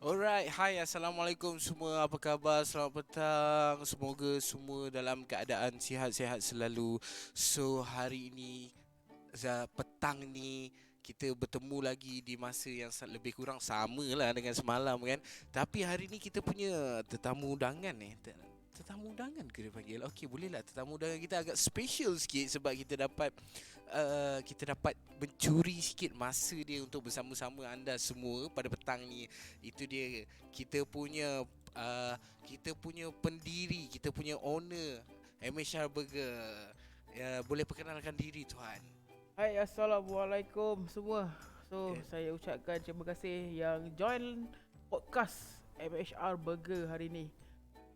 Alright, hai Assalamualaikum semua, apa khabar? Selamat petang. Semoga semua dalam keadaan sihat-sihat selalu. So, hari ini, petang ni kita bertemu lagi di masa yang lebih kurang sama lah dengan semalam kan. Tapi hari ni kita punya tetamu undangan Tetamu undangan ke dia panggil? Okey, boleh lah. Tetamu undangan kita agak special sikit sebab kita dapat mencuri sikit masa dia untuk bersama-sama anda semua pada petang ni. Itu dia, kita punya pendiri, kita punya owner MHR Burger. Boleh perkenalkan diri tuan. Hai, Assalamualaikum semua. So, Eh, saya ucapkan terima kasih yang join podcast MHR Burger hari ni.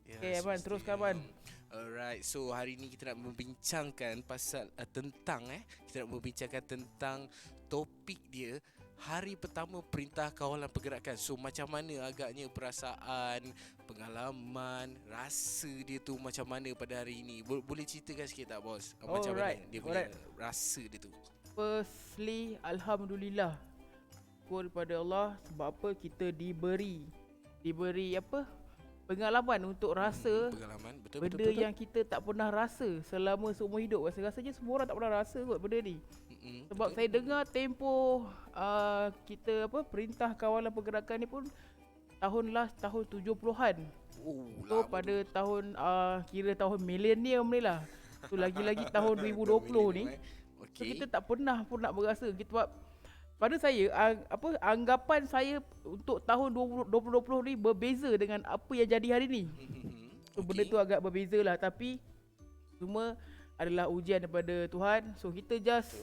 Ya, Okay, Abang, teruskan, semestinya. Abang. Alright, so hari ni kita nak membincangkan pasal kita nak membincangkan tentang topik dia, hari pertama Perintah Kawalan Pergerakan. So macam mana agaknya perasaan, pengalaman, rasa dia tu macam mana pada hari ini? Boleh ceritakan sikit tak bos? Macam mana Alright, dia punya alright. rasa dia tu? Firstly, Alhamdulillah. Syukur kepada Allah sebab apa kita diberi apa? Pengalaman untuk rasa Pengalaman, betul betul benda betul. yang kita tak pernah rasa selama seumur hidup. Rasanya semua orang tak pernah rasa kot benda ni. Sebab Betul. saya dengar tempoh kita apa Perintah Kawalan Pergerakan ni pun tahun 70-an. Oh, So lama pada tu. tahun kira tahun milenium ni lah. So lagi-lagi tahun 2020 ni. So Okey. kita tak pernah pun nak berasa kita sebab pada saya anggapan saya untuk tahun 2020 ni berbeza dengan apa yang jadi hari ni. So benda tu agak berbeza lah, tapi semua adalah ujian daripada Tuhan. So kita just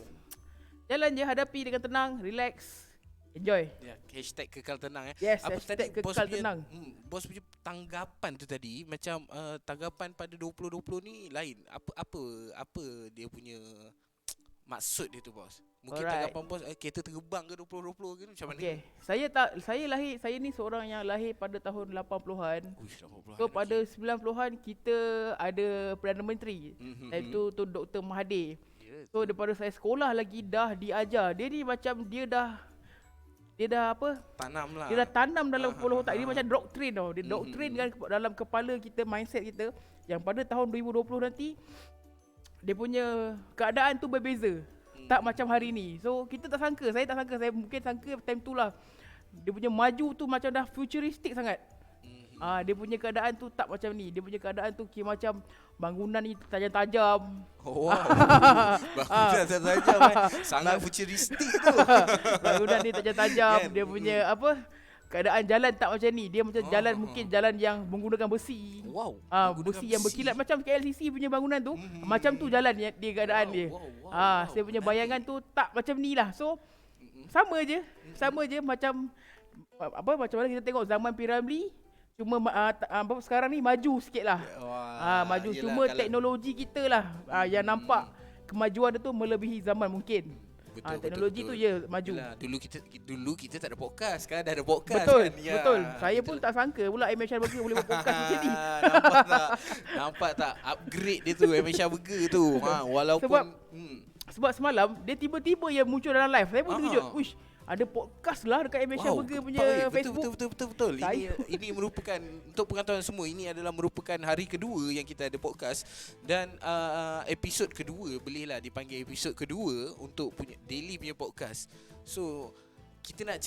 jalan je, hadapi dengan tenang, relax, enjoy. Ya, hashtag kekal tenang Yes, Apa tadi hashtag kekal tenang. bos punya tanggapan tu tadi macam tanggapan pada 2020 ni lain. Apa dia punya maksud dia tu bos? Mungkin Alright. tanggapan bos kereta terbang ke 2020 ke macam mana? Okay, saya ni seorang yang lahir pada tahun 80-an. Uish, 80-an. So pada 90-an kita ada Perdana Menteri, Mhm. iaitu Tun Dr. Mahathir. Ya. So daripada saya sekolah lagi dah diajar. Dia ni macam dia dah apa? Tanam lah. Dia dah tanam dalam Ah, kepala ah, otak. Dia ah. macam doktrin tau. Dia doktrin dalam kepala kita, mindset kita, yang pada tahun 2020 nanti dia punya keadaan tu berbeza. Tak macam hari ni. So kita tak sangka, saya tak sangka, saya mungkin sangka time tu lah dia punya maju tu macam dah futuristik sangat. Dia punya keadaan tu tak macam ni. Dia punya keadaan tu kira macam bangunan ni tajam-tajam. Oh, wow. Bangunan tajam sangat futuristik tu. Bangunan ni tajam-tajam. Kan? Dia punya apa? Keadaan jalan tak macam ni. Dia macam jalan mungkin jalan yang menggunakan besi. Wow. Besi yang berkilat macam KLCC punya bangunan tu. Macam tu jalan dia keadaan dia. Saya punya bayangan tu tak macam ni lah. So sama je macam macam mana kita tengok zaman Piramli. Cuma sekarang ni maju sikit lah. Maju. Yelah, Cuma teknologi kita lah yang nampak kemajuan dia tu melebihi zaman mungkin. Teknologi tu je maju. Yelah, dulu kita tak ada podcast, sekarang dah ada podcast Betul, kan. Ya, betul. Saya kita pun tak sangka pula MHR Burger boleh buat podcast macam ni. Nampak tak? Nampak tak upgrade dia tu Malaysia Burger tu. Walaupun Sebab semalam dia tiba-tiba yang muncul dalam live. Saya pun terkejut. Uish, ada podcast lah dekat MHR Burger punya Facebook. Betul. Ini merupakan, untuk pengetahuan semua, ini adalah merupakan hari kedua yang kita ada podcast. Dan episod kedua, bolehlah dipanggil episod kedua untuk punya daily punya podcast. So kita nak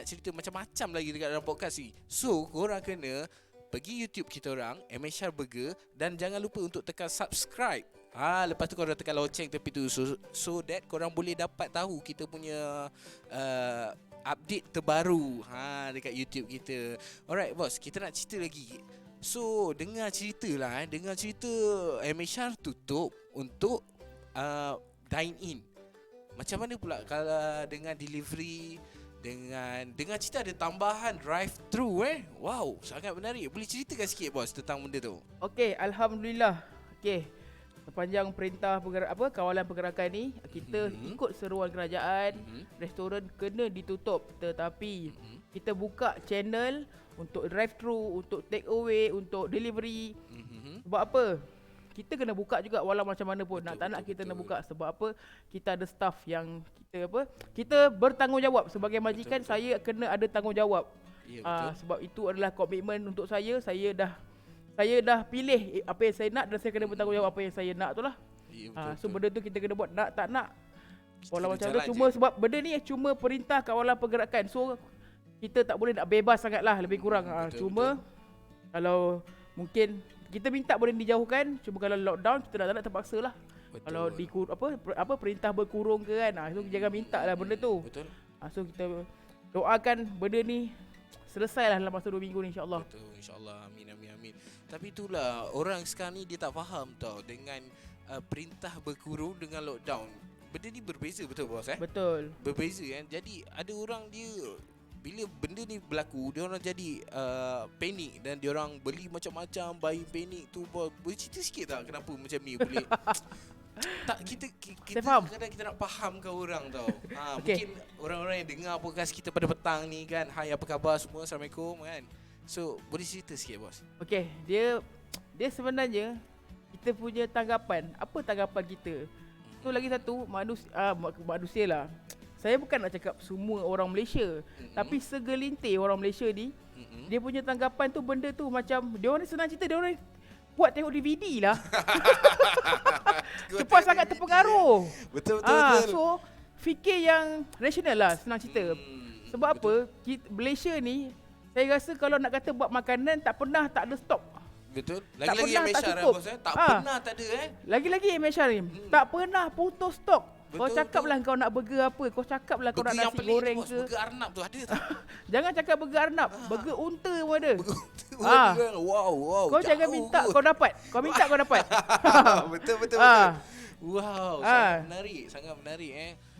cerita macam-macam lagi dekat dalam podcast ni. So korang kena pergi YouTube kita orang, MHR Burger, dan jangan lupa untuk tekan subscribe. Lepas tu korang tekan loceng tepi tu, so that korang boleh dapat tahu kita punya update terbaru dekat YouTube kita. Alright bos, kita nak cerita lagi. So dengar cerita MHR tutup untuk dine in. Macam mana pula kalau dengan delivery, dengan cerita ada tambahan drive-thru Wow, sangat menarik. Boleh ceritakan sikit bos tentang benda tu? Okey, alhamdulillah. Okey. Sepanjang perintah kawalan pergerakan ni, kita ikut seruan kerajaan, restoran kena ditutup, tetapi kita buka channel untuk drive-thru, untuk take away, untuk delivery. Sebab apa? Kita kena buka juga walau macam mana pun. Tak nak kita kena buka. Sebab apa? Kita ada staff yang kita bertanggungjawab. Sebagai majikan, saya kena ada tanggungjawab. Ya, betul. Sebab itu adalah komitmen untuk saya. Saya dah pilih apa yang saya nak dan saya kena bertanggungjawab apa yang saya nak tu lah. Ya, betul, So benda tu kita kena buat, nak tak nak. Kita Walau kena macam mana, jalan cuma je. sebab benda ni cuma perintah kawalan pergerakan. So kita tak boleh nak bebas sangat lah, lebih kurang. Betul, Cuma kalau mungkin kita minta boleh dijauhkan, cuma kalau lockdown kita tak nak terpaksa lah. Betul. Kalau apa perintah berkurung ke kan, so jangan minta lah benda tu. Betul. So kita doakan benda ni selesai lah dalam masa 2 minggu ni, insyaAllah. Betul, insyaAllah. Amin, amin, amin. Tapi itulah, orang sekarang ni dia tak faham tau dengan perintah berkurung dengan lockdown. Benda ni berbeza, betul bos Betul. Berbeza kan. Jadi ada orang dia bila benda ni berlaku, dia orang jadi panik dan dia orang beli macam-macam, buying panik tu. Boleh cerita sikit tak kenapa macam ni boleh? Tak, kita Saya faham. kadang kita nak fahamkan orang tau. Okay. Mungkin orang-orang yang dengar podcast kita pada petang ni kan, hai apa khabar semua, Assalamualaikum kan. So boleh cerita sikit bos? Okey, dia sebenarnya kita punya tanggapan. Apa tanggapan kita? So lagi satu, manusia lah. Saya bukan nak cakap semua orang Malaysia, tapi segelintir orang Malaysia ni, dia punya tanggapan tu, benda tu macam dia orang ni senang cerita, dia orang ni buat tengok DVD lah. Cepat sangat terpengaruh. Betul betul. So fikir yang rasional lah, senang cerita. Sebab apa? Malaysia ni, saya rasa kalau nak kata buat makanan tak pernah tak ada stok. Betul. Tak Lagi-lagi pernah, yang tak Malaysia cukup. bos tak pernah tak ada Lagi-lagi MHR ni tak pernah putus stok. Kau Betul, cakap lah kau nak burger apa, kau cakap lah kau Burger nak yang nasi pelik goreng tu, bos, ke. burger Arnab tu ada tak? Jangan cakap burger Arnab, burger unta pun ada. Wow, wow. Kau jangan minta kau dapat. Kau minta kau dapat. Betul. Wow, sangat menarik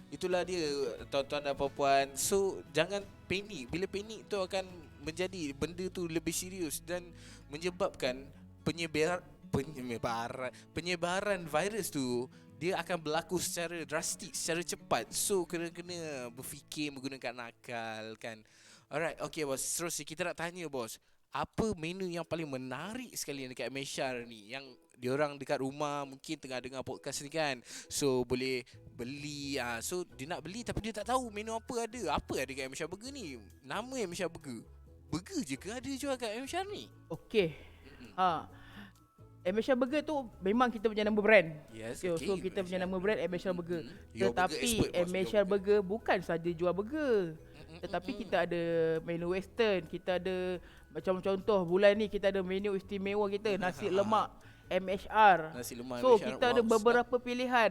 Itulah dia tuan-tuan dan puan-puan. So jangan panik. Bila panik tu akan menjadi benda tu lebih serius dan menyebabkan penyebaran virus tu dia akan berlaku secara drastik, secara cepat. So kena berfikir menggunakan akal kan. Alright, okay bos. Seterusnya kita nak tanya bos, apa menu yang paling menarik sekali dekat Meshar ni, yang diorang dekat rumah mungkin tengah dengar podcast ni kan. So boleh beli. So dia nak beli tapi dia tak tahu menu apa ada. Apa ada kat Meshar Burger ni? Nama Meshar Burger. Burger je ke ada jual kat Meshar ni? Okey. MHR Burger tu memang kita punya nama brand. Yes, So okay. kita punya nama brand MHR Burger. Your burger Tetapi expert, bos. MHR Burger bukan saja jual burger. Tetapi kita ada menu western, kita ada macam contoh bulan ni kita ada menu istimewa kita, nasi lemak MHR. Nasi lemak So MHR. kita ada Wow, beberapa pilihan.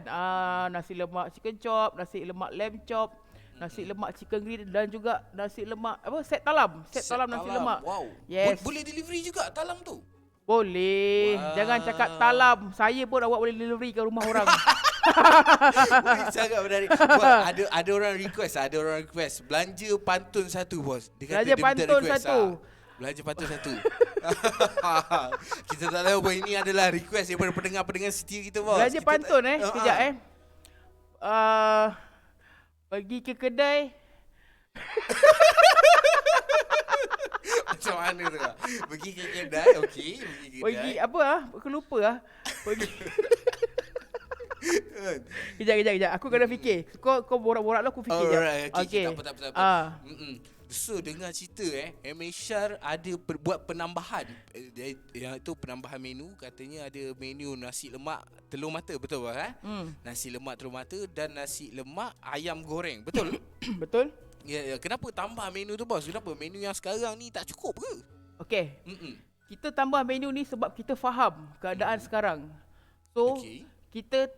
Nasi lemak chicken chop, nasi lemak lamb chop, nasi lemak chicken grill dan juga nasi lemak set talam. Set talam nasi lemak. Wow. Yes. Boleh delivery juga talam tu. Boleh. Wow. Jangan cakap talam. Saya pun awak boleh delivery ke rumah orang. Sangat menarik. Ada orang request belanja pantun satu bos. Dia kata Belanja dia minta pantun request, satu. Belanja pantun satu. Kita tak tahu bahawa ini adalah request daripada pendengar-pendengar setia kita bos. Belanja Kita pantun tak, Sekejap pergi ke kedai. Macam mana tu? Pergi ke kedai, okey. Pergi apa Aku lupa Pergi. Kejap. Aku kena fikir. Kau borak-borak lah, aku fikir je. Alright, okay. Tak apa. So dengar cerita MHR ada buat penambahan. Yang itu penambahan menu. Katanya ada menu nasi lemak telur mata. Betul bos Nasi lemak telur mata dan nasi lemak ayam goreng. Betul? Betul. Ya. Kenapa tambah menu tu bos? Kenapa menu yang sekarang ni tak cukup ke? Okey. Kita tambah menu ni sebab kita faham keadaan sekarang. So kita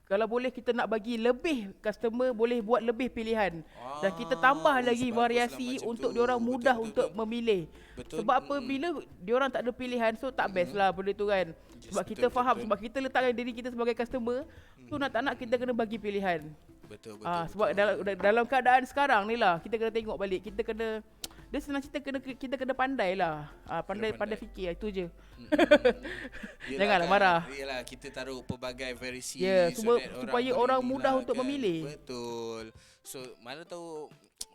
kalau boleh kita nak bagi lebih customer, boleh buat lebih pilihan. Dan kita tambah lagi variasi untuk diorang mudah untuk memilih. Betul. Sebab apa, bila diorang tak ada pilihan, so tak best lah benda tu kan. Sebab kita faham, sebab kita letakkan diri kita sebagai customer, so nak tak nak kita kena bagi pilihan. Betul. Sebab dalam keadaan sekarang ni lah, kita kena tengok balik. Kita kena, dia senang cerita, kita kena pandai lah. Pandai fikir, itu je. Janganlah marah. Yalah, kita taruh pelbagai variasi supaya orang mudah untuk memilih. Betul. So mana tahu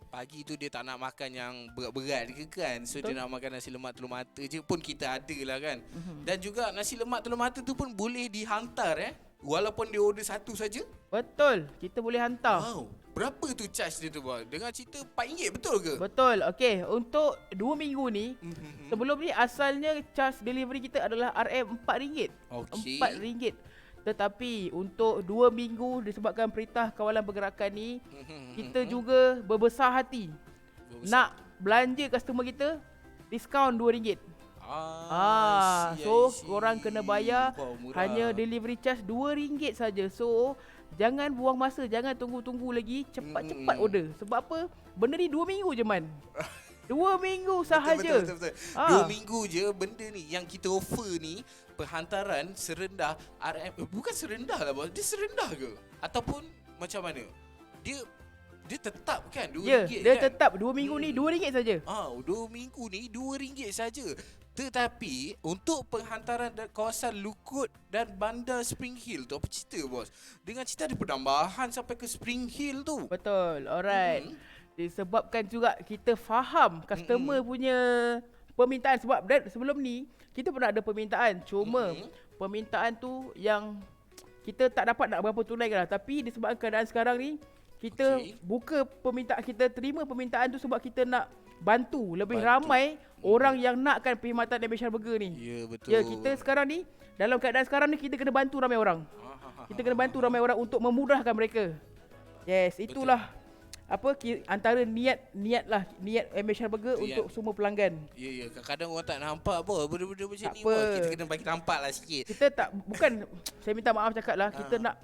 pagi tu dia tak nak makan yang berat-berat ke kan. So dia nak makan nasi lemak telur mata je pun kita ada lah kan. Dan juga nasi lemak telur mata tu pun boleh dihantar walaupun dia order satu saja. Betul. Kita boleh hantar. Wow. Berapa tu charge dia tu bos? Dengan cerita RM4 betul ke? Betul. Okey, untuk 2 minggu ni, sebelum ni asalnya charge delivery kita adalah RM4. Okey. RM4. Tetapi untuk 2 minggu disebabkan perintah kawalan pergerakan ni, kita juga berbesar hati nak belanja customer kita diskaun RM2. So korang kena bayar hanya delivery charge RM2 saja. So jangan buang masa, jangan tunggu-tunggu lagi, cepat-cepat order. Sebab apa? Benda ni 2 minggu je man. 2 minggu sahaja. Betul. 2 minggu je benda ni yang kita offer ni, penghantaran serendah bukan serendah lah bos. Dia serendah ke? Ataupun macam mana? Dia tetap kan RM2 Ya, dia kan? tetap 2 minggu ni RM2 saja. 2 minggu ni RM2 saja. Tetapi untuk penghantaran kawasan Lukut dan Bandar Spring Hill tu, apa cerita bos? Dengan cerita ada penambahan sampai ke Spring Hill tu. Betul, alright. Disebabkan juga kita faham customer punya permintaan. Sebab sebelum ni kita pernah ada permintaan. Cuma permintaan tu yang kita tak dapat nak berapa tunaikan lah. Tapi disebabkan keadaan sekarang ni, kita buka permintaan, kita terima permintaan tu sebab kita nak bantu lebih ramai orang yang nakkan perkhidmatan Amish Burger ni. Ya, betul. Ya, kita sekarang ni, dalam keadaan sekarang ni, kita kena bantu ramai orang. Kita kena bantu ramai orang untuk memudahkan mereka. Yes, itulah antara niat Amish Burger untuk semua pelanggan. Ya, kadang-kadang orang tak nampak apa benda-benda macam tak ni apa. bos. Kita kena bagi nampak lah sikit. Kita tak, bukan, saya minta maaf cakap lah, kita nak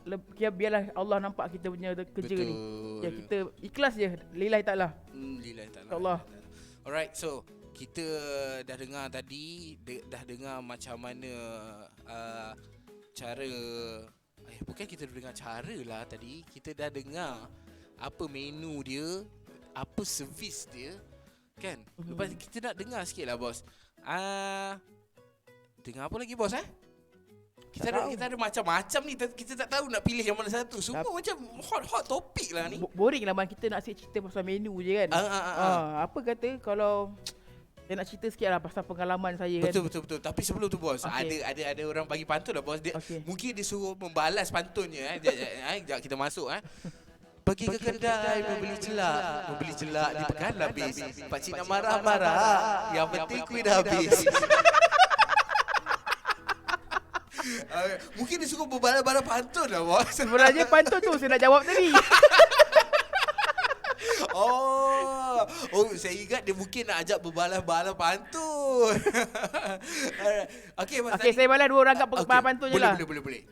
biarlah Allah nampak kita punya kerja ni. Ya, kita ikhlas je, lillahi ta'ala. Lillahi ta'ala. InsyaAllah. Alright, so kita dah dengar tadi, dah dengar macam mana cara, bukan kita dah dengar cara lah tadi, kita dah dengar apa menu dia, apa servis dia, kan? Lepas kita nak dengar sikit lah bos. Dengar apa lagi bos Kita ada macam-macam ni, kita tak tahu nak pilih yang mana satu. Semua macam hot topik lah ni. Boring lah man, kita nak cerita pasal menu je kan. Apa kata kalau saya nak cerita sikit lah pasal pengalaman saya kan. Betul. Tapi sebelum tu bos, ada orang bagi pantun lah bos. Mungkin dia suruh membalas pantunnya. Sekejap kita masuk Pergi ke kedai membeli celak di pekan habis. Pakcik nak marah-marah, yang penting kuih dah habis. Mungkin dia suka berbalas-balas pantun lah bos. Sebenarnya pantun tu saya nak jawab tadi. Saya ingat dia mungkin nak ajak berbalas-balas pantun. Okey, saya balas 2 orang kat pantun je lah. Boleh.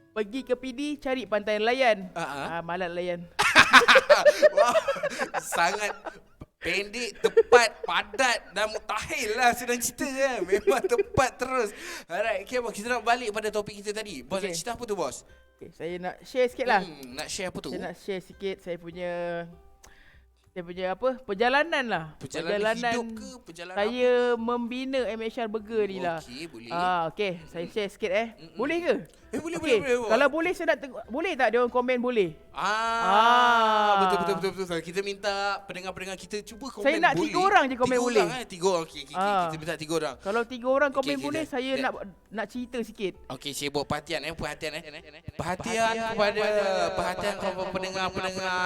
Pergi ke PD cari pantai nelayan. Malas nelayan. Wah, sangat pendek, tepat, padat dan mutakhir lah sedang cerita kan. Memang tepat terus. Alright, okay bos, kita nak balik pada topik kita tadi. Bos nak cerita apa tu bos? Saya nak share sikit lah. Nak share apa tu? Saya nak share sikit saya punya perjalanan lah. Perjalanan hidup ke? Perjalanan saya membina MHR Burger ni lah. Okey, boleh. Okey, saya share sikit Boleh ke? Boleh. Kalau boleh saya nak tengok. Boleh tak dia orang komen boleh? Betul. Kita minta pendengar-pendengar kita cuba komen saya nak boleh. 3 orang je komen boleh. 3 orang. Okey. Kita minta 3 orang. Kalau 3 orang komen boleh, kita saya nak cerita sikit. Okey, saya buat perhatian Perhatian kepada pendengar-pendengar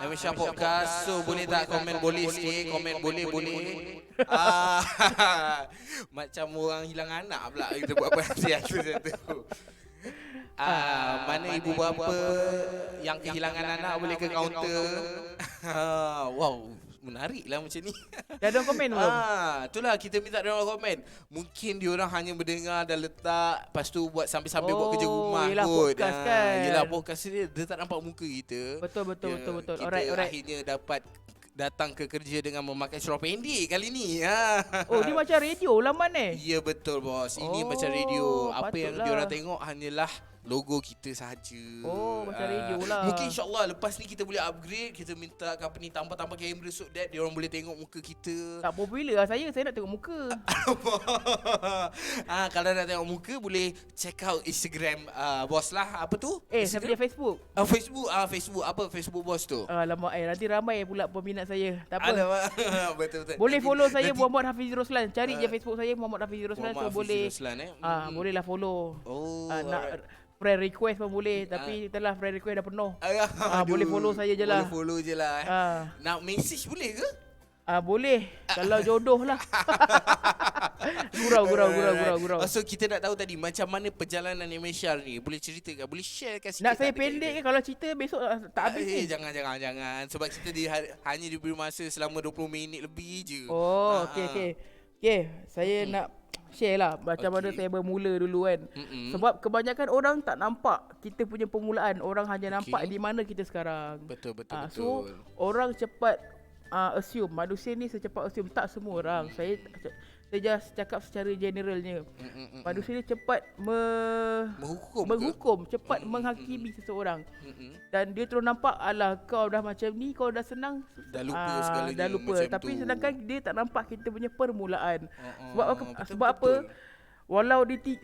Amish Podcast. So boleh tak komen boleh sikit, komen boleh. Macam orang hilang anak pula kita buat perhatian macam tu. Mana ibu bapa yang kehilangan anak boleh ke kaunter. Wow, menarik lah macam ni. Dah ada komen belum? Itulah kita minta dia orang komen. Mungkin dia orang hanya mendengar dan letak, lepas tu buat sambil-sambil buat kerja rumah yelah, kot. Podcast kan. Yelah, podcast dia tak nampak muka kita. Betul. Kita Alright. akhirnya dapat datang ke kerja dengan memakai seluar pendek kali ni. Dia macam radio laman Ya betul bos. Ini macam radio. Apa yang patutlah. diorang tengok hanyalah logo kita sahaja. Macam radio lah. Mungkin insyaAllah lepas ni kita boleh upgrade. Kita minta company tambah-tambah kamera so that diorang boleh tengok muka kita. Tak popular lah saya nak tengok muka. Kalau nak tengok muka boleh check out Instagram bos lah. Apa tu? Saya punya Facebook. Facebook. Apa Facebook bos tu? Lama nanti ramai pula peminat saya. Tak apa. Betul. Boleh follow saya Muhammad Hafiz Roslan. Cari je Facebook saya Muhammad Hafiz Roslan. So boleh Roslan, boleh lah follow. Oh, nak friend request pun boleh. Tapi itulah friend request dah penuh. Boleh follow saya je lah. Boleh follow je lah. Nak message boleh ke? Boleh. Kalau jodoh lah. Gurau. So kita nak tahu tadi macam mana perjalanan MSR ni. Boleh ceritakan, boleh share kan sikit. Nak saya pendek ke? Kalau cerita besok tak habis ni. Jangan. Sebab kita hanya diberi masa selama 20 minit lebih je. Okay, saya nak share lah macam mana saya bermula dulu kan. Sebab kebanyakan orang tak nampak kita punya permulaan. Orang hanya nampak di mana kita sekarang. Betul. So orang cepat assume, manusia ni secepat assume. Tak semua orang. Saya just cakap secara generalnya. Manusia ni cepat menghukum, cepat menghakimi seseorang. Dan dia terus nampak, alah kau dah macam ni, kau dah senang, dah lupa segalanya. Dah lupa. Tapi sedangkan dia tak nampak kita punya permulaan. Sebab apa? Walau di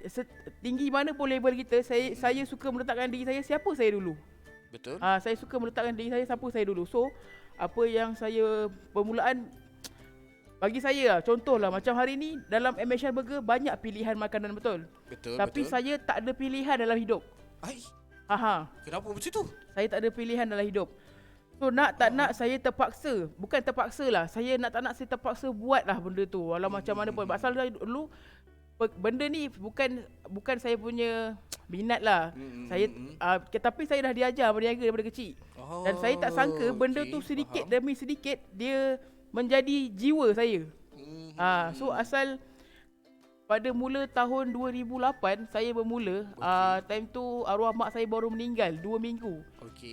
tinggi mana pun level kita, saya suka meletakkan diri saya siapa saya dulu. Betul. Saya suka meletakkan diri saya siapa saya dulu. So apa yang saya permulaan, bagi saya lah, contohlah macam hari ni dalam MSR Burger banyak pilihan makanan, betul. Tapi saya tak ada pilihan dalam hidup. Kenapa macam tu? Saya tak ada pilihan dalam hidup. So nak tak nak saya terpaksa. Bukan terpaksa lah, saya nak tak nak saya terpaksa buat lah benda tu. Walau macam mana pun. Pasal dulu benda ni bukan saya punya minat lah. Tapi saya dah diajar berniaga daripada kecil. Dan saya tak sangka benda tu sedikit demi sedikit dia menjadi jiwa saya. So asal pada mula tahun 2008 saya bermula. Time tu arwah mak saya baru meninggal 2 minggu.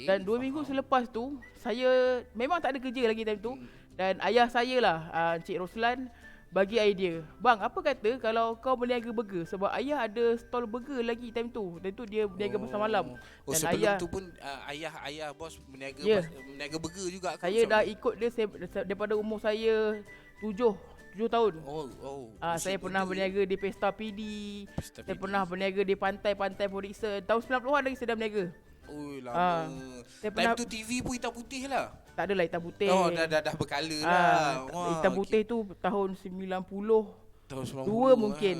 Dan 2 minggu selepas tu saya memang tak ada kerja lagi time tu. Dan ayah saya lah, Encik Roslan, bagi idea, bang, apa kata kalau kau berniaga burger? Sebab ayah ada stall burger lagi time tu. Dan tu dia berniaga pasar malam. Dan sebelum ayah tu pun ayah bos berniaga berniaga burger juga. Saya dah ikut dia daripada umur saya 7 tahun. Saya pernah berniaga di Pesta PD. Saya pernah berniaga di pantai-pantai Puriksa. Tahun 90-an lagi saya dah berniaga. Lama. Time tu TV pun hitam putih lah. Tak adalah hitam putih. Dah berkala lah. Hitam putih tu tahun 90. Tahun 92 mungkin.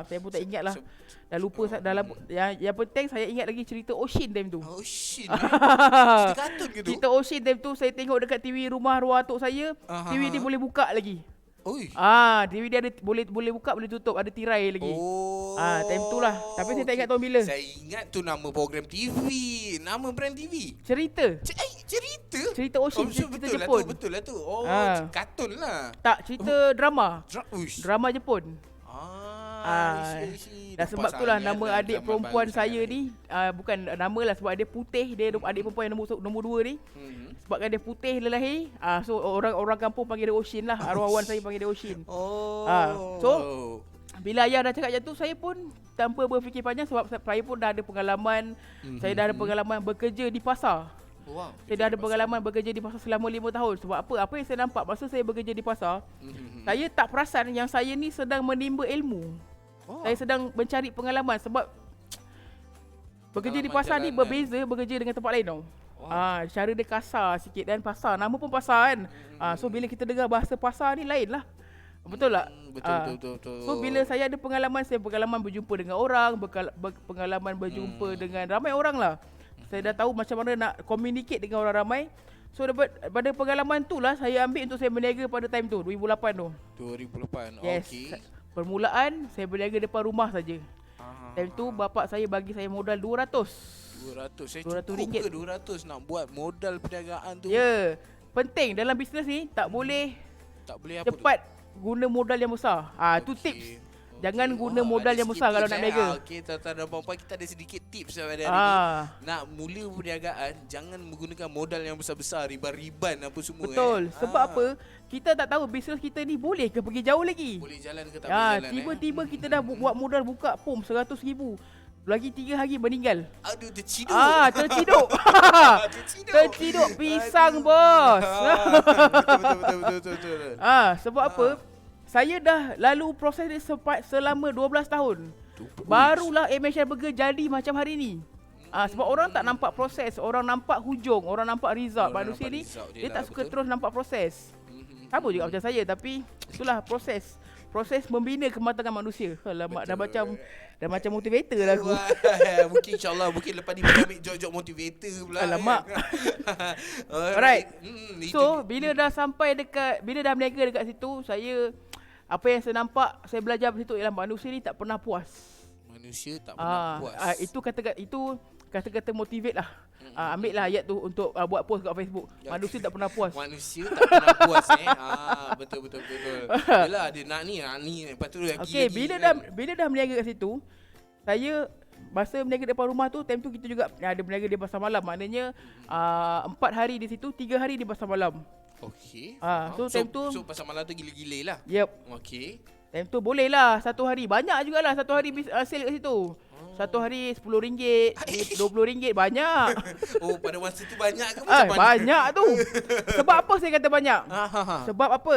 Saya pun tak ingat lah. Dah lupa dalam yang penting saya ingat lagi cerita Ocean time tu. Ocean. Cerita kartun ke tu? Cerita Ocean time tu saya tengok dekat TV rumah arwah atuk saya. TV dia boleh buka lagi. TV dia ada boleh buka, boleh tutup, ada tirai lagi. Time tu lah. Tapi saya tak ingat tahun bila. Saya ingat tu nama program TV, nama brand TV. Cerita Ocean, cerita Jepun. Betul lah tu. Kartun lah. Tak, cerita drama. Drama Jepun. Dan sebab itulah nama adik perempuan saya ni bukan nama lah, sebab dia putih. Dia adik perempuan yang nombor 2 ni. Sebabkan dia putih lelahir, so orang kampung panggil dia Ocean lah. Arwah wan saya panggil dia Ocean. So bila ayah dah cakap macam tu, saya pun tanpa berfikir panjang, sebab saya pun dah ada pengalaman. Saya dah ada pengalaman bekerja di pasar. Saya dah ada pengalaman bekerja di pasar selama 5 tahun. Sebab apa yang saya nampak masa saya bekerja di pasar, saya tak perasan yang saya ni sedang menimba ilmu. Saya sedang mencari pengalaman. Sebab bekerja di pasar ni berbeza bekerja dengan tempat lain tau. Cara dia kasar sikit. Dan pasar, nama pun pasar kan. So bila kita dengar bahasa pasar ni lain lah. Betul tak? Betul. So bila saya ada pengalaman, saya pengalaman berjumpa dengan orang, pengalaman berjumpa dengan ramai orang lah. Saya dah tahu macam mana nak communicate dengan orang ramai. So daripada pengalaman tu lah saya ambil untuk saya berniaga pada time tu, 2008 tu. 2008, yes. Permulaan saya berniaga depan rumah saja. Time tu bapak saya bagi saya modal 200. Saya cukup ke 200 nak buat modal perniagaan tu? Ya, penting dalam bisnes ni tak boleh cepat guna modal yang besar. Tu tips. Jangan guna modal yang besar kalau nak berniaga. Okey, tuan-tuan dan puan-puan, kita ada sedikit tips pada hari ni. Nak mula perniagaan, jangan menggunakan modal yang besar-besar, riban-riban apa semua. Betul. Sebab apa? Kita tak tahu bisnes kita ni boleh ke pergi jauh lagi. Boleh jalan ke tak boleh jalan. Tiba-tiba kita dah buat modal buka pom 100,000. Lagi 3 hari meninggal. Aduh, terciduk. Terciduk. Terciduk pisang, bos. Betul. Sebab apa? Saya dah lalu proses dia selama 12 tahun. Barulah MSR Burger jadi macam hari ni. Sebab orang tak nampak proses, orang nampak hujung, orang nampak result. Manusia ni dia tak suka terus nampak proses. Sama juga macam saya, tapi itulah proses. proses membina kematangan manusia. Alamak, dah macam motivator lah aku. Mungkin insyaAllah, mungkin lepas ni kita ambil job-job motivator pula. Alamak. Alright. So, bila dah berniaga dekat situ, apa yang saya nampak, saya belajar di situ ialah manusia ni tak pernah puas. Manusia tak pernah puas. Itu kata-kata motivate lah. Ambil lah ayat tu untuk buat post kat Facebook. Manusia tak pernah puas. Manusia tak pernah puas betul. Yalah, dia nak ni. Lepas tu lagi. Okay, bila dah berniaga kat situ, saya masa berniaga depan rumah tu, time tu kita juga ada berniaga di pasar malam. Maknanya 4 hari di situ, 3 hari di pasar malam. Okay. So pasar malam tu gila-gila lah. Yep. Okay. Time tu boleh lah satu hari. Banyak jugalah satu hari sale kat situ. Satu hari RM10, RM20 banyak. Pada masa tu banyak ke macam mana? Banyak tu. Sebab apa saya kata banyak? Sebab apa?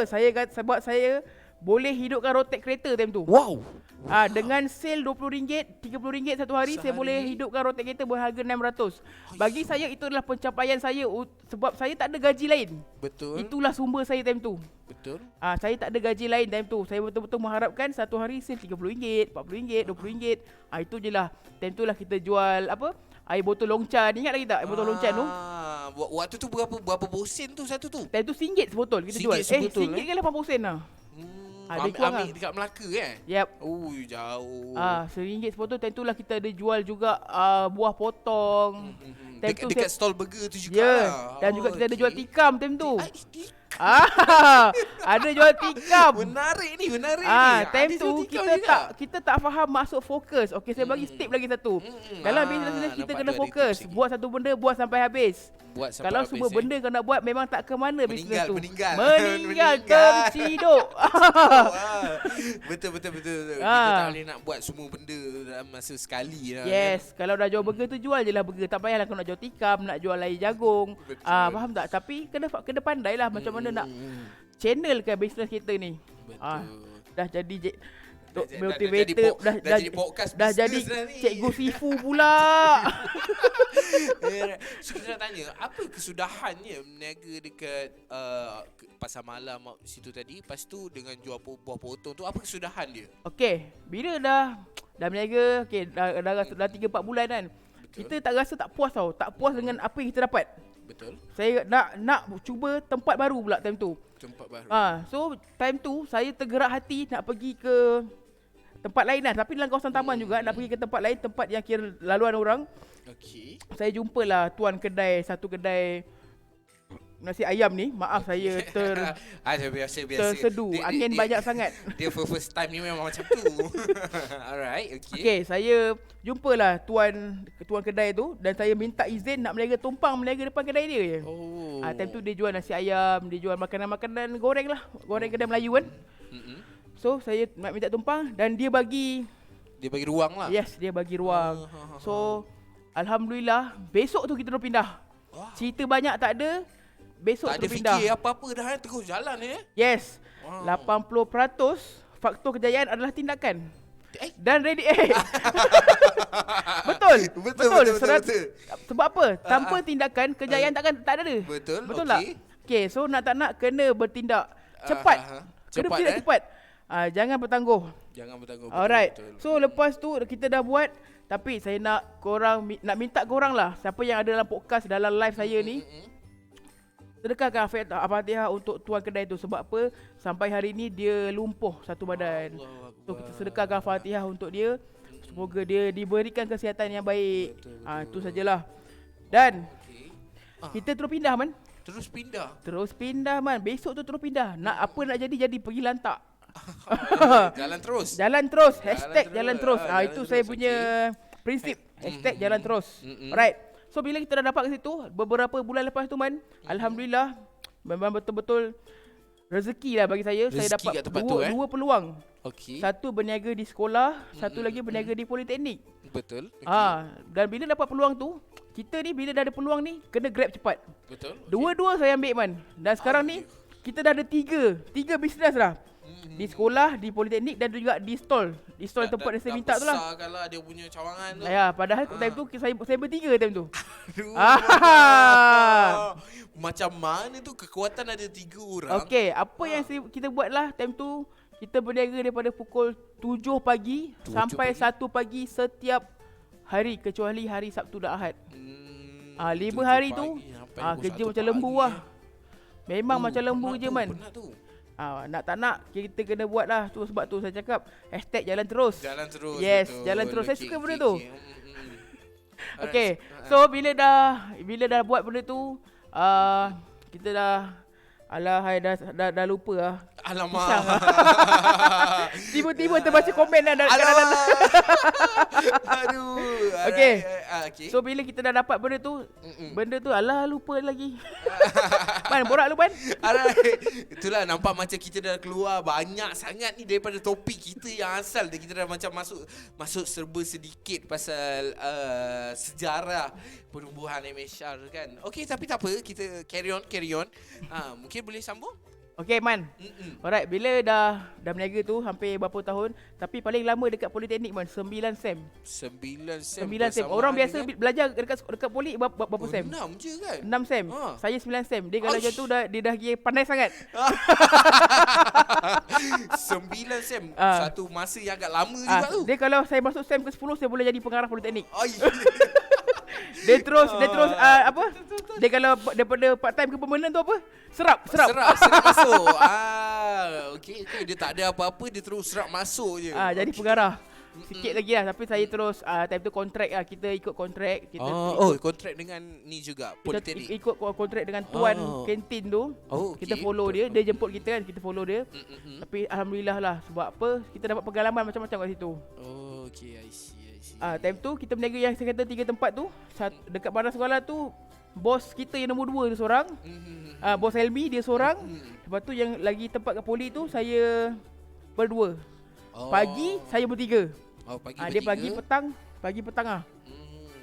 Sebab saya boleh hidupkan rotek kereta time tu. Wow. Dengan sale RM20, RM30 satu hari, saya boleh hidupkan rotek kereta berharga RM600. Bagi saya itu adalah pencapaian saya sebab saya tak ada gaji lain. Betul. Itulah sumber saya time tu. Betul. Saya tak ada gaji lain time tu. Saya betul-betul mengharapkan satu hari sale RM30, RM40, RM20. Itu je lah. Time tu lah kita jual air botol Longchan. Ingat lagi tak air botol Longchan tu? Waktu tu berapa sen tu satu tu? Time tu RM1 sebotol kita jual. RM1 ke 80 sen lah. Ambil dekat Melaka kan? Yep. Jauh. RM1 sepotong. Time tu lah kita ada jual juga buah potong. Dekat stall burger tu juga. Ya. Dan juga kita ada jual tikam time tu. Ada jual tikam. Menarik ni. Time tu kita tak faham masuk fokus. Okey, saya bagi tip lagi satu. Dalam bisnes kita kena fokus. Buat satu benda, buat sampai habis. Kalau semua benda kau nak buat, memang tak ke mana bisnes tu. Meninggal terciduk. Betul. Kita tak boleh nak buat semua benda dalam masa sekali lah. Yes, kalau dah jual burger tu jual je lah burger. Tak payahlah kau nak jual tikam, nak jual air jagung. Faham tak? Tapi kena pandai lah macam mana nak channelkan bisnes kita ni. Dah jadi motivator, dah jadi podcast, dah jadi cikgu Sifu pula. So kita nak tanya, apa kesudahannya berniaga dekat pasar malam situ tadi, lepas tu dengan jual buah potong tu, apa kesudahan dia? Okey, bila dah berniaga, dah 3-4 bulan kan. Betul. Kita tak rasa tak puas tau. Tak puas dengan apa yang kita dapat. Betul. Saya nak cuba tempat baru pula time tu. Tempat baru. So time tu saya tergerak hati nak pergi ke tempat lain lah, tapi dalam kawasan taman juga. Nak pergi ke tempat lain, tempat yang kira laluan orang. Okey. Saya jumpalah satu kedai nasi ayam ni. Maaf saya biasa. tersedu. Angin banyak sangat. Dia first time ni memang macam tu. Alright, okey, saya jumpalah tuan kedai tu dan saya minta izin nak tumpang berniaga depan kedai dia je. Time tu dia jual nasi ayam, dia jual makanan-makanan goreng lah. Goreng kedai Melayu kan. So saya nak minta tumpang dan dia bagi ruang lah. Yes, dia bagi ruang. So alhamdulillah besok tu kita dah pindah. Cerita banyak tak ada. Besok tak ada pindah. fikir apa-apa dah, terus jalan Yes. 80% faktor kejayaan adalah tindakan. Dan ready Betul. Sebab apa? Tanpa tindakan kejayaan tak ada. Betul tak? Okay, so nak tak nak kena bertindak cepat. Kena bertindak cepat. Jangan bertangguh. Alright. Betul. So lepas tu kita dah buat, tapi saya nak minta korang lah, siapa yang ada dalam podcast, dalam live saya ni, sedekahkan Al-Fatihah untuk tuan kedai tu. Sebab apa? Sampai hari ni dia lumpuh satu badan. So kita sedekahkan Al-Fatihah untuk dia. Semoga dia diberikan kesihatan yang baik. Itu sajalah. Dan kita terus pindah man. Terus pindah man. Besok tu terus pindah. Nak apa nak jadi pergi lantak. Jalan terus. Hashtag jalan terus. Itu saya punya prinsip. Hashtag jalan terus. Alright. So bila kita dah dapat ke situ, beberapa bulan lepas tu man, alhamdulillah memang betul-betul rezeki lah bagi saya. Saya dapat dua peluang. Satu berniaga di sekolah, satu lagi berniaga di politeknik. Betul. Dan bila dapat peluang tu, kita ni bila dah ada peluang ni kena grab cepat. Betul. Dua-dua saya ambil man. Dan sekarang ni kita dah ada tiga bisnes lah. Di sekolah, di politeknik dan juga di stall. Di stall tempat yang saya minta tu lah. Besarkanlah dia punya cawangan tu. Padahal time tu saya bertiga time tu. Macam mana tu kekuatan ada 3 orang? Okey, apa yang kita buat lah time tu, kita berniaga daripada pukul 7 pagi 7 sampai pagi? 1 pagi setiap hari kecuali hari Sabtu dan Ahad. 5 7 hari pagi tu sampai kerja 1 macam pagi, lembu lah. Memang macam lembu penat je tu, man. Penat tu. Nak tak nak kita kena buat lah tu, sebab tu saya cakap #jalan terus. Jalan terus. Yes, betul. jalan terus. Saya suka benda tu. Alright. Okay, so bila dah buat benda tu, kita dah dah lupa lah. Alamak. Tiba-tiba terbaca komen dah dalam. Aduh. Okay. Okay. So bila kita dah dapat benda tu alah lupa lagi. Man, borak lu Man. Alright. Itulah nampak macam kita dah keluar banyak sangat ni daripada topik kita yang asal dia. Kita dah macam masuk serba sedikit pasal sejarah penubuhan MHR kan. Okay, tapi tak apa, kita carry on. Mungkin boleh sambung? Okay Man. Alright, bila dah berniaga tu hampir berapa tahun, tapi paling lama dekat Politeknik Man, 9 sem. 9 sem. 9 sem. Orang biasa belajar dekat poli berapa sem? 6 je kan? 6 sem. Saya 9 sem. Dia kalau macam tu dia dah kira pandai sangat. 9 sem. Satu masa yang agak lama juga tu. Dia kalau saya masuk sem ke 10, saya boleh jadi pengarah Politeknik. Ai. Dia terus apa? Dia kalau daripada part time ke permanent tu apa? Serap Masuk. Okay. Dia tak ada apa-apa, dia terus serap masuk je. Jadi pengarah. Sikit lagi lah. Tapi saya terus time tu kontrak lah. Kita ikut kontrak. Kontrak dengan ni juga Politeknik. Kita ikut kontrak dengan tuan kantin tu. Kita follow dia. Dia jemput kita kan, kita follow dia. Tapi alhamdulillah lah. Sebab apa? Kita dapat pengalaman macam-macam kat situ. Okay, I see. Time tu kita berniaga yang saya kata 3 tempat tu. Dekat bandar sekolah tu, bos kita yang nombor 2 dia seorang. Bos Helmi dia seorang. Lepas tu yang lagi tempat kat poli tu saya berdua. Pagi saya bertiga. Dia pagi petang lah.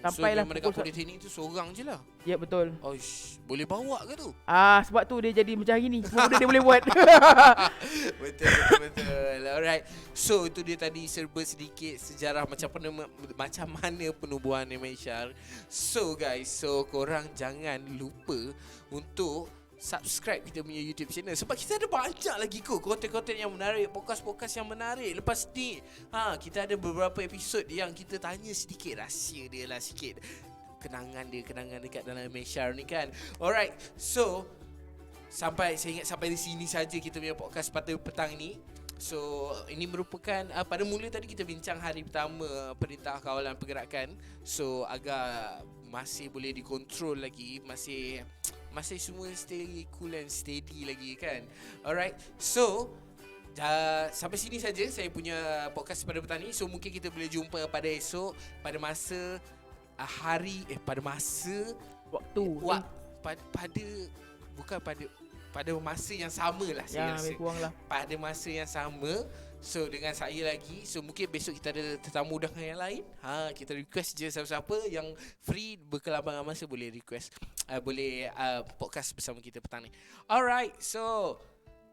Sampailah so dekat Politeknik tu seorang je lah. Ya betul. Boleh bawa ke tu? Sebab tu dia jadi macam hari ni. Semua benda dia boleh buat. Betul. Alright. So itu dia tadi serba sedikit sejarah macam mana penubuhan MHR. So guys, korang jangan lupa untuk subscribe kita punya YouTube channel sebab kita ada banyak lagi konten-konten yang menarik, podcast yang menarik. Lepas ni kita ada beberapa episod yang kita tanya sedikit rahsia dia lah, sikit kenangan dekat dalam MHR ni kan. Alright, so saya ingat sampai di sini saja kita punya podcast pada petang ni. So ini merupakan pada mula tadi kita bincang hari pertama Perintah Kawalan Pergerakan. So agak masih boleh dikontrol lagi, masih semua stay cool and steady lagi kan. Alright, so sampai sini saja saya punya podcast pada petang ni. So mungkin kita boleh jumpa pada esok pada masa pada masa yang sama lah saya rasa. Lah. Pada masa yang sama. So dengan saya lagi. So mungkin besok kita ada tetamu dengan yang lain. Kita request je siapa-siapa yang free berkelambangan masa boleh request. Boleh podcast bersama kita petang ni. Alright, so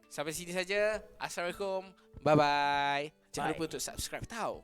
sampai sini saja. Assalamualaikum. Bye-bye. Jangan lupa untuk subscribe tau.